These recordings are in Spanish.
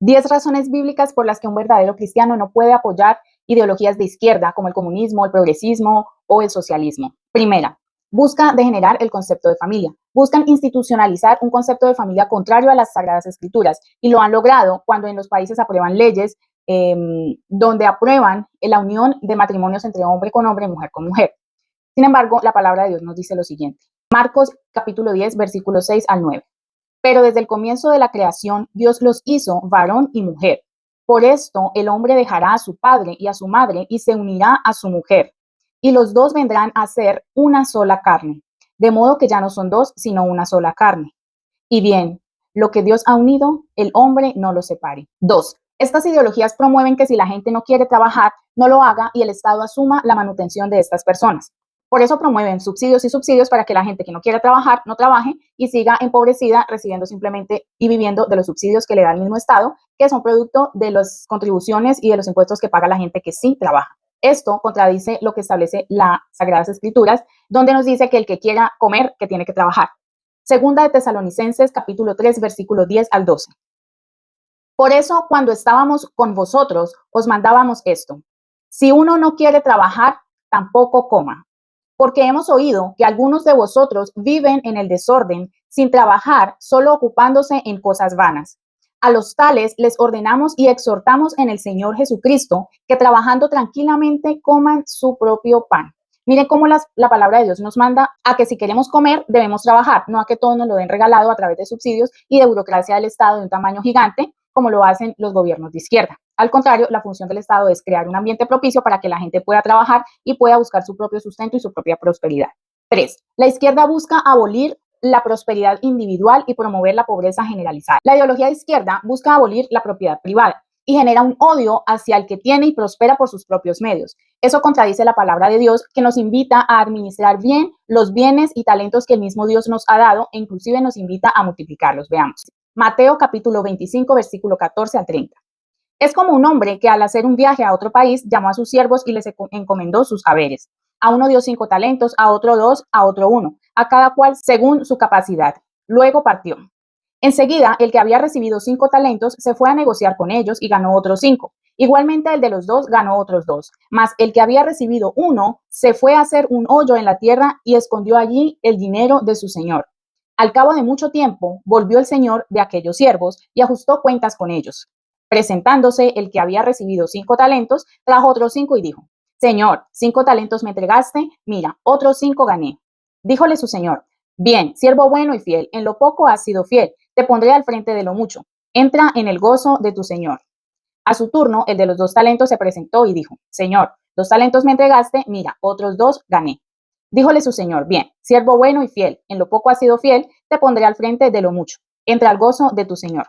10 razones bíblicas por las que un verdadero cristiano no puede apoyar ideologías de izquierda como el comunismo, el progresismo o el socialismo. Primera, busca degenerar el concepto de familia. Buscan institucionalizar un concepto de familia contrario a las Sagradas Escrituras y lo han logrado cuando en los países aprueban leyes donde aprueban la unión de matrimonios entre hombre con hombre y mujer con mujer. Sin embargo, la palabra de Dios nos dice lo siguiente. Marcos capítulo 10, versículos 6 al 9. Pero desde el comienzo de la creación, Dios los hizo varón y mujer. Por esto, el hombre dejará a su padre y a su madre y se unirá a su mujer. Y los dos vendrán a ser una sola carne. De modo que ya no son dos, sino una sola carne. Y bien, lo que Dios ha unido, el hombre no lo separe. 2. Estas ideologías promueven que si la gente no quiere trabajar, no lo haga y el Estado asuma la manutención de estas personas. Por eso promueven subsidios y subsidios para que la gente que no quiera trabajar no trabaje y siga empobrecida recibiendo simplemente y viviendo de los subsidios que le da el mismo Estado, que son producto de las contribuciones y de los impuestos que paga la gente que sí trabaja. Esto contradice lo que establece las Sagradas Escrituras, donde nos dice que el que quiera comer, que tiene que trabajar. Segunda de Tesalonicenses, capítulo 3, versículo 10 al 12. Por eso, cuando estábamos con vosotros, os mandábamos esto. Si uno no quiere trabajar, tampoco coma. Porque hemos oído que algunos de vosotros viven en el desorden, sin trabajar, solo ocupándose en cosas vanas. A los tales les ordenamos y exhortamos en el Señor Jesucristo que trabajando tranquilamente coman su propio pan. Miren cómo la palabra de Dios nos manda a que si queremos comer debemos trabajar, no a que todo nos lo den regalado a través de subsidios y de burocracia del Estado de un tamaño gigante, como lo hacen los gobiernos de izquierda. Al contrario, la función del Estado es crear un ambiente propicio para que la gente pueda trabajar y pueda buscar su propio sustento y su propia prosperidad. 3. La izquierda busca abolir la prosperidad individual y promover la pobreza generalizada. La ideología de izquierda busca abolir la propiedad privada y genera un odio hacia el que tiene y prospera por sus propios medios. Eso contradice la palabra de Dios que nos invita a administrar bien los bienes y talentos que el mismo Dios nos ha dado e inclusive nos invita a multiplicarlos. Veamos. Mateo capítulo 25, versículo 14 al 30. Es como un hombre que al hacer un viaje a otro país llamó a sus siervos y les encomendó sus haberes. A uno dio 5 talentos, a otro 2, a otro 1, a cada cual según su capacidad. Luego partió. Enseguida, el que había recibido 5 talentos se fue a negociar con ellos y ganó otros 5. Igualmente el de los 2 ganó otros 2. Mas el que había recibido 1 se fue a hacer un hoyo en la tierra y escondió allí el dinero de su señor. Al cabo de mucho tiempo, volvió el señor de aquellos siervos y ajustó cuentas con ellos. Presentándose el que había recibido 5 talentos, trajo otros 5 y dijo, Señor, 5 talentos me entregaste, mira, otros 5 gané. Díjole su señor, bien, siervo bueno y fiel, en lo poco has sido fiel, te pondré al frente de lo mucho. Entra en el gozo de tu señor. A su turno, el de los 2 talentos se presentó y dijo, Señor, 2 talentos me entregaste, mira, otros 2 gané. Díjole su señor, bien, siervo bueno y fiel, en lo poco has sido fiel, te pondré al frente de lo mucho. Entra al gozo de tu señor.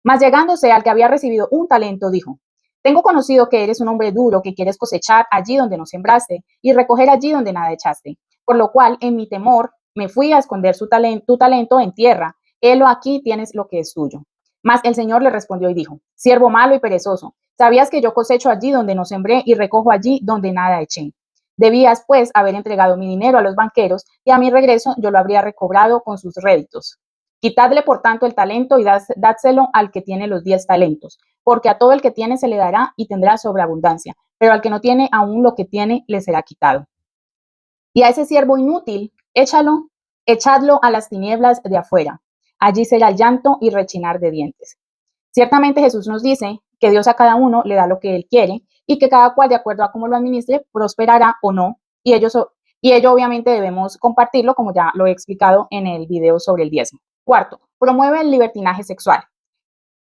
Mas llegándose al que había recibido 1 talento, dijo, tengo conocido que eres un hombre duro, que quieres cosechar allí donde no sembraste y recoger allí donde nada echaste. Por lo cual, en mi temor, me fui a esconder tu talento en tierra. Helo aquí, tienes lo que es tuyo. Mas el Señor le respondió y dijo, siervo malo y perezoso, ¿sabías que yo cosecho allí donde no sembré y recojo allí donde nada eché? Debías, pues, haber entregado mi dinero a los banqueros y a mi regreso yo lo habría recobrado con sus réditos. Quitadle, por tanto, el talento y dádselo al que tiene los 10 talentos, porque a todo el que tiene se le dará y tendrá sobreabundancia, pero al que no tiene, aún lo que tiene le será quitado. Y a ese siervo inútil, echadlo a las tinieblas de afuera. Allí será llanto y rechinar de dientes. Ciertamente Jesús nos dice que Dios a cada uno le da lo que él quiere y que cada cual, de acuerdo a cómo lo administre, prosperará o no, y ello obviamente debemos compartirlo, como ya lo he explicado en el video sobre el diezmo. Cuarto, promueve el libertinaje sexual.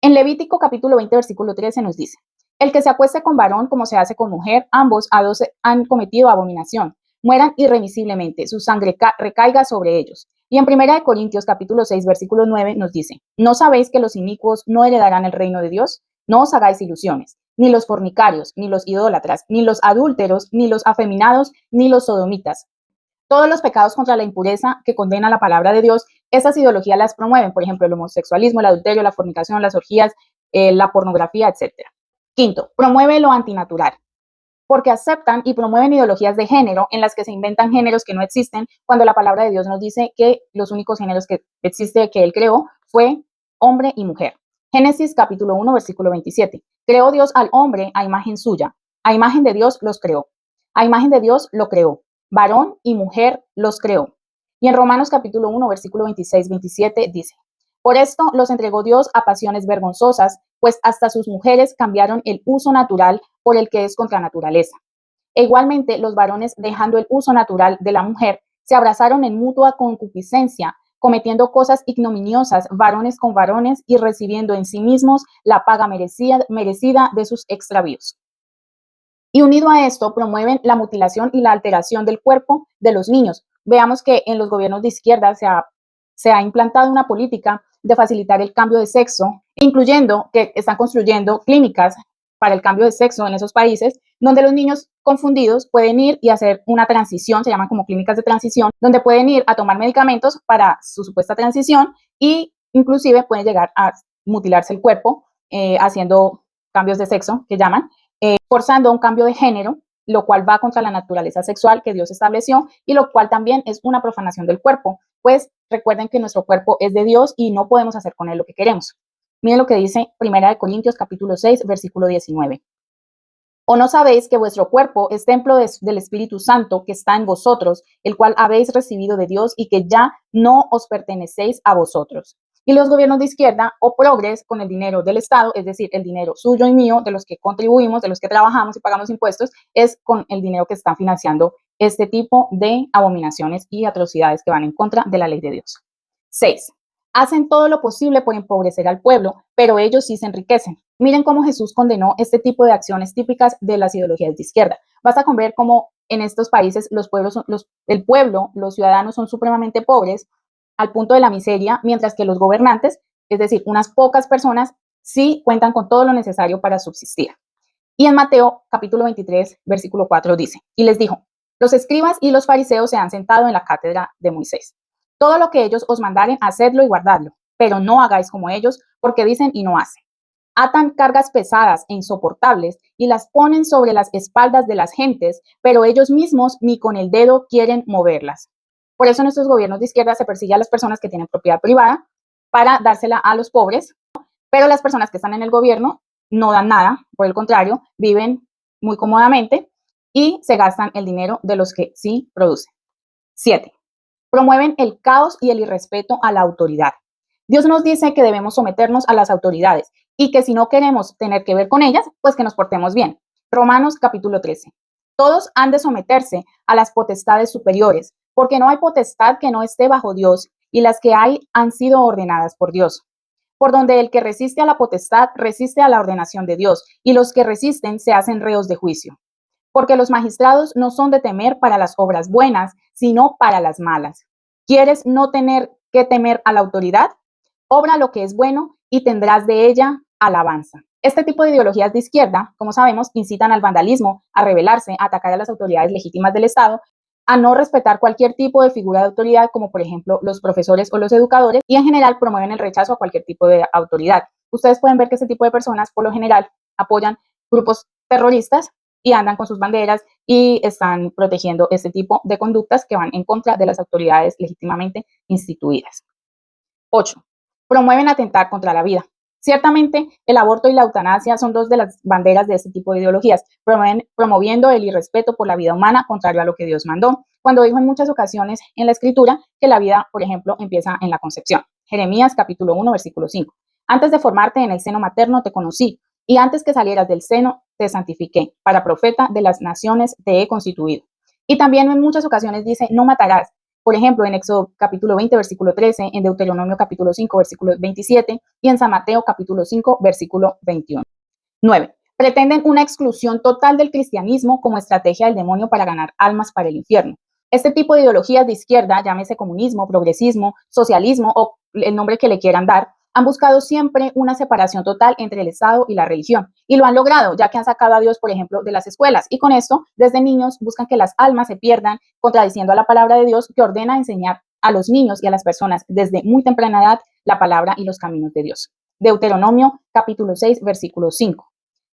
En Levítico capítulo 20, versículo 13 nos dice, el que se acueste con varón como se hace con mujer, ambos a dos han cometido abominación, mueran irremisiblemente, su sangre recaiga sobre ellos. Y en 1 Corintios capítulo 6, versículo 9 nos dice, ¿no sabéis que los inicuos no heredarán el reino de Dios? No os hagáis ilusiones, ni los fornicarios, ni los idólatras, ni los adúlteros, ni los afeminados, ni los sodomitas. Todos los pecados contra la impureza que condena la palabra de Dios, esas ideologías las promueven, por ejemplo, el homosexualismo, el adulterio, la fornicación, las orgías, la pornografía, etc. Quinto, promueve lo antinatural, porque aceptan y promueven ideologías de género en las que se inventan géneros que no existen, cuando la palabra de Dios nos dice que los únicos géneros que existe, que Él creó, fue hombre y mujer. Génesis capítulo 1, versículo 27. Creó Dios al hombre a imagen suya. A imagen de Dios los creó. A imagen de Dios lo creó. Varón y mujer los creó. Y en Romanos capítulo 1, versículo 26-27 dice, por esto los entregó Dios a pasiones vergonzosas, pues hasta sus mujeres cambiaron el uso natural por el que es contra naturaleza. E igualmente los varones, dejando el uso natural de la mujer, se abrazaron en mutua concupiscencia, cometiendo cosas ignominiosas varones con varones y recibiendo en sí mismos la paga merecida de sus extravíos. Y unido a esto, promueven la mutilación y la alteración del cuerpo de los niños. Veamos que en los gobiernos de izquierda se ha implantado una política de facilitar el cambio de sexo, incluyendo que están construyendo clínicas para el cambio de sexo en esos países, donde los niños confundidos pueden ir y hacer una transición, se llaman como clínicas de transición, donde pueden ir a tomar medicamentos para su supuesta transición y inclusive pueden llegar a mutilarse el cuerpo haciendo cambios de sexo, que llaman, forzando un cambio de género, lo cual va contra la naturaleza sexual que Dios estableció y lo cual también es una profanación del cuerpo, pues recuerden que nuestro cuerpo es de Dios y no podemos hacer con él lo que queremos. Miren lo que dice 1 Corintios capítulo 6, versículo 19. ¿O no sabéis que vuestro cuerpo es templo del Espíritu Santo que está en vosotros, el cual habéis recibido de Dios y que ya no os pertenecéis a vosotros? Y los gobiernos de izquierda o progres con el dinero del Estado, es decir, el dinero suyo y mío, de los que contribuimos, de los que trabajamos y pagamos impuestos, es con el dinero que están financiando este tipo de abominaciones y atrocidades que van en contra de la ley de Dios. 6. Hacen todo lo posible por empobrecer al pueblo, pero ellos sí se enriquecen. Miren cómo Jesús condenó este tipo de acciones típicas de las ideologías de izquierda. Basta con ver cómo en estos países el pueblo, los ciudadanos son supremamente pobres al punto de la miseria, mientras que los gobernantes, es decir, unas pocas personas, sí cuentan con todo lo necesario para subsistir. Y en Mateo capítulo 23, versículo 4 dice, y les dijo, los escribas y los fariseos se han sentado en la cátedra de Moisés. Todo lo que ellos os mandaren, hacedlo y guardadlo, pero no hagáis como ellos, porque dicen y no hacen. Atan cargas pesadas e insoportables y las ponen sobre las espaldas de las gentes, pero ellos mismos ni con el dedo quieren moverlas. Por eso en estos gobiernos de izquierda se persigue a las personas que tienen propiedad privada para dársela a los pobres, pero las personas que están en el gobierno no dan nada, por el contrario, viven muy cómodamente y se gastan el dinero de los que sí producen. 7. Promueven el caos y el irrespeto a la autoridad. Dios nos dice que debemos someternos a las autoridades y que si no queremos tener que ver con ellas, pues que nos portemos bien. Romanos capítulo 13. Todos han de someterse a las potestades superiores, porque no hay potestad que no esté bajo Dios, y las que hay han sido ordenadas por Dios. Por donde el que resiste a la potestad resiste a la ordenación de Dios, y los que resisten se hacen reos de juicio. Porque los magistrados no son de temer para las obras buenas, sino para las malas. ¿Quieres no tener que temer a la autoridad? Obra lo que es bueno y tendrás de ella alabanza. Este tipo de ideologías de izquierda, como sabemos, incitan al vandalismo, a rebelarse, a atacar a las autoridades legítimas del Estado, a no respetar cualquier tipo de figura de autoridad, como por ejemplo los profesores o los educadores, y en general promueven el rechazo a cualquier tipo de autoridad. Ustedes pueden ver que este tipo de personas, por lo general, apoyan grupos terroristas y andan con sus banderas y están protegiendo este tipo de conductas que van en contra de las autoridades legítimamente instituidas. 8. Promueven atentar contra la vida. Ciertamente, el aborto y la eutanasia son dos de las banderas de este tipo de ideologías, promoviendo el irrespeto por la vida humana, contrario a lo que Dios mandó, cuando dijo en muchas ocasiones en la Escritura que la vida, por ejemplo, empieza en la concepción. Jeremías capítulo 1, versículo 5. Antes de formarte en el seno materno te conocí, y antes que salieras del seno te santifiqué, para profeta de las naciones te he constituido. Y también en muchas ocasiones dice, no matarás. Por ejemplo, en Éxodo capítulo 20, versículo 13, en Deuteronomio capítulo 5, versículo 27 y en San Mateo capítulo 5, versículo 21. 9. Pretenden una exclusión total del cristianismo como estrategia del demonio para ganar almas para el infierno. Este tipo de ideologías de izquierda, llámese comunismo, progresismo, socialismo o el nombre que le quieran dar, han buscado siempre una separación total entre el Estado y la religión. Y lo han logrado, ya que han sacado a Dios, por ejemplo, de las escuelas. Y con esto, desde niños, buscan que las almas se pierdan, contradiciendo a la palabra de Dios que ordena enseñar a los niños y a las personas desde muy temprana edad la palabra y los caminos de Dios. Deuteronomio capítulo 6, versículo 5.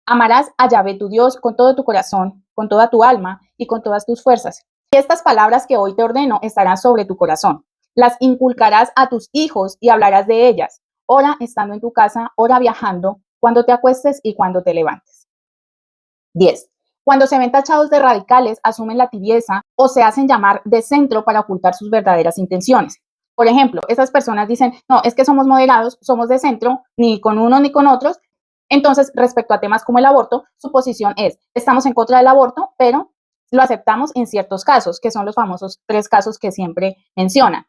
Amarás a Yahvé tu Dios con todo tu corazón, con toda tu alma y con todas tus fuerzas. Y estas palabras que hoy te ordeno estarán sobre tu corazón. Las inculcarás a tus hijos y hablarás de ellas. ora estando en tu casa, ora viajando, cuando te acuestes y cuando te levantes. 10. Cuando se ven tachados de radicales, asumen la tibieza o se hacen llamar de centro para ocultar sus verdaderas intenciones. Por ejemplo, esas personas dicen, no, es que somos moderados, somos de centro, ni con unos ni con otros. Entonces, respecto a temas como el aborto, su posición es, estamos en contra del aborto, pero lo aceptamos en ciertos casos, que son los famosos 3 casos que siempre mencionan.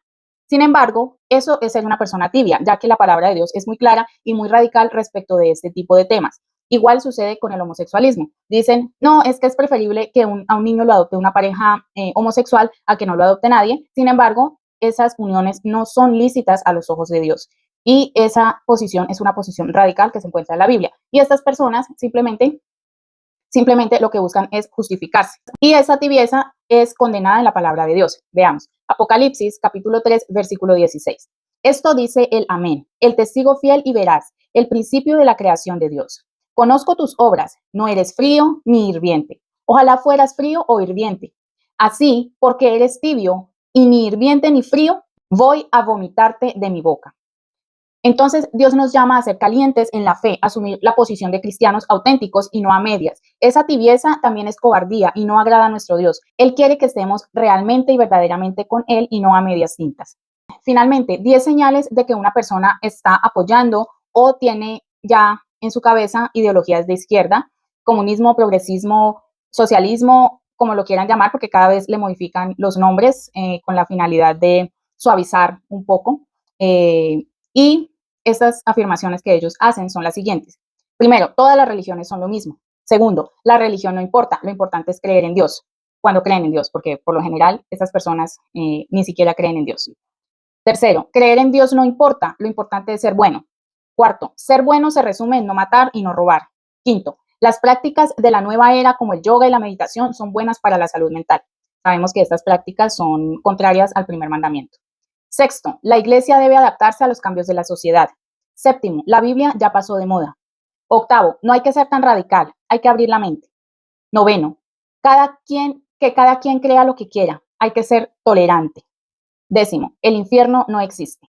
Sin embargo, eso es ser una persona tibia, ya que la palabra de Dios es muy clara y muy radical respecto de este tipo de temas. Igual sucede con el homosexualismo. Dicen, no, es que es preferible que a un niño lo adopte una pareja homosexual a que no lo adopte nadie. Sin embargo, esas uniones no son lícitas a los ojos de Dios. Y esa posición es una posición radical que se encuentra en la Biblia. Y estas personas simplemente lo que buscan es justificarse. Y esa tibieza es condenada en la palabra de Dios. Veamos, Apocalipsis capítulo 3, versículo 16. Esto dice el amén, el testigo fiel y veraz, el principio de la creación de Dios. Conozco tus obras, no eres frío ni hirviente. Ojalá fueras frío o hirviente. Así, porque eres tibio y ni hirviente ni frío, voy a vomitarte de mi boca. Entonces, Dios nos llama a ser calientes en la fe, a asumir la posición de cristianos auténticos y no a medias. Esa tibieza también es cobardía y no agrada a nuestro Dios. Él quiere que estemos realmente y verdaderamente con Él y no a medias tintas. Finalmente, 10 señales de que una persona está apoyando o tiene ya en su cabeza ideologías de izquierda, comunismo, progresismo, socialismo, como lo quieran llamar, porque cada vez le modifican los nombres con la finalidad de suavizar un poco. Y estas afirmaciones que ellos hacen son las siguientes. Primero, todas las religiones son lo mismo. Segundo, la religión no importa, lo importante es creer en Dios, cuando creen en Dios, porque por lo general estas personas ni siquiera creen en Dios. Tercero, creer en Dios no importa, lo importante es ser bueno. Cuarto, ser bueno se resume en no matar y no robar. Quinto, las prácticas de la nueva era como el yoga y la meditación son buenas para la salud mental. Sabemos que estas prácticas son contrarias al primer mandamiento. Sexto, la iglesia debe adaptarse a los cambios de la sociedad. Séptimo, la Biblia ya pasó de moda. Octavo, no hay que ser tan radical, hay que abrir la mente. Noveno, que cada quien crea lo que quiera, hay que ser tolerante. Décimo, el infierno no existe.